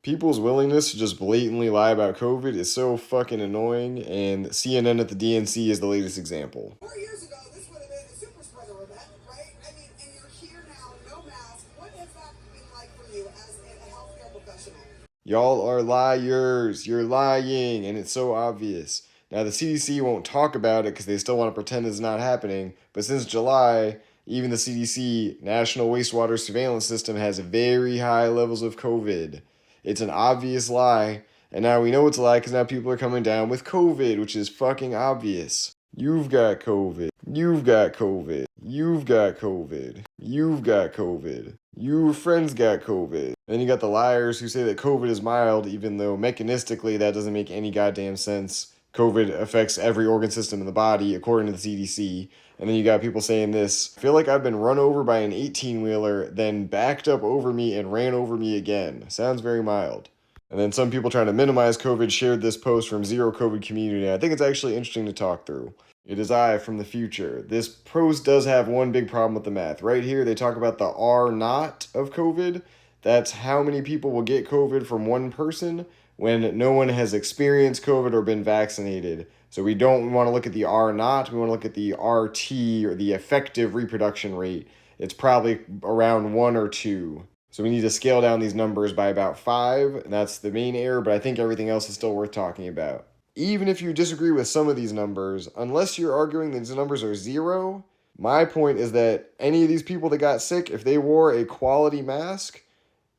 People's willingness to just blatantly lie about COVID is so fucking annoying, and CNN at the DNC is the latest example. 4 years ago, this would have been a super spreader event, right? I mean, and you're here now, no mask. What has that been like for you as a healthcare professional? Y'all are liars. You're lying, and it's so obvious. Now, the CDC won't talk about it because they still want to pretend it's not happening, but since July, even the CDC, National Wastewater Surveillance System, has very high levels of COVID. It's an obvious lie, and now we know it's a lie because now people are coming down with COVID, which is fucking obvious. You've got COVID. You've got COVID. You've got COVID. You've got COVID. Your friends got COVID. Then you got the liars who say that COVID is mild, even though mechanistically that doesn't make any goddamn sense. COVID affects every organ system in the body, according to the CDC. And then you got people saying this: I feel like I've been run over by an 18-wheeler, then backed up over me and ran over me again. Sounds very mild. And then some people trying to minimize COVID shared this post from Zero COVID Community. I think it's actually interesting to talk through. It is I from the future. This post does have one big problem with the math. Right here, they talk about the R naught of COVID. That's how many people will get COVID from one person when no one has experienced COVID or been vaccinated. So we don't want to look at the R naught. We want to look at the RT, or the effective reproduction rate. It's probably around 1 or 2. So we need to scale down these numbers by about 5, and that's the main error, but I think everything else is still worth talking about. Even if you disagree with some of these numbers, unless you're arguing that these numbers are 0, my point is that any of these people that got sick, if they wore a quality mask,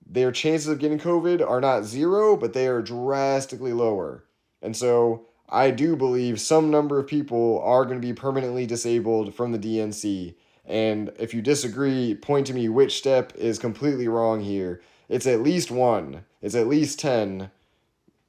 their chances of getting COVID are not 0, but they are drastically lower. And so I do believe some number of people are going to be permanently disabled from the DNC. And if you disagree, point to me which step is completely wrong here. It's at least 1. It's at least 10.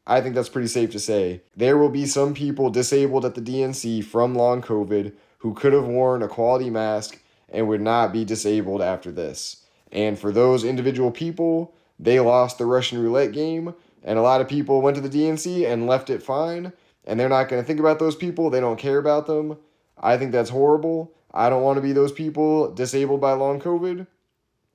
I think that's pretty safe to say. There will be some people disabled at the DNC from long COVID who could have worn a quality mask and would not be disabled after this. And for those individual people, they lost the Russian roulette game, and a lot of people went to the DNC and left it fine, and they're not going to think about those people. They don't care about them. I think that's horrible. I don't want to be those people disabled by long COVID.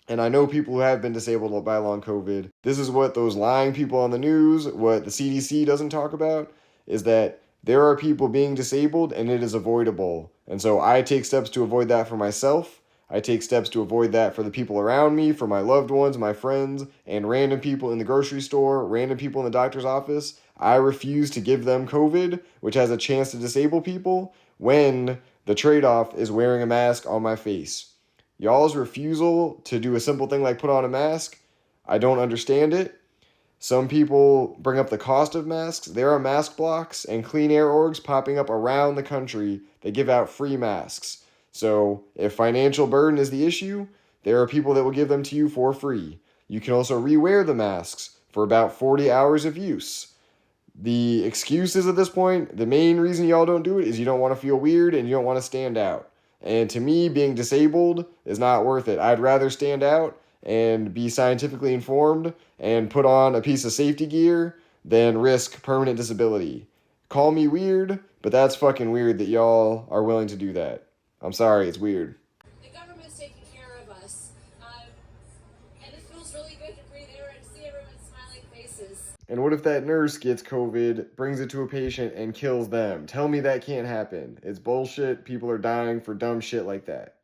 And I know people who have been disabled by long COVID. This is what those lying people on the news, what the CDC doesn't talk about, is that there are people being disabled and it is avoidable. And so I take steps to avoid that for myself. I take steps to avoid that for the people around me, for my loved ones, my friends, and random people in the grocery store, random people in the doctor's office. I refuse to give them COVID, which has a chance to disable people, when the trade-off is wearing a mask on my face. Y'all's refusal to do a simple thing like put on a mask, I don't understand it. Some people bring up the cost of masks. There are mask blocks and clean air orgs popping up around the country that give out free masks. So if financial burden is the issue, there are people that will give them to you for free. You can also rewear the masks for about 40 hours of use. The excuses at this point, the main reason y'all don't do it is you don't want to feel weird and you don't want to stand out. And to me, being disabled is not worth it. I'd rather stand out and be scientifically informed and put on a piece of safety gear than risk permanent disability. Call me weird, but that's fucking weird that y'all are willing to do that. I'm sorry, it's weird. The government's taking care of us. And it feels really good to breathe air and see everyone's smiling faces. And what if that nurse gets COVID, brings it to a patient, and kills them? Tell me that can't happen. It's bullshit. People are dying for dumb shit like that.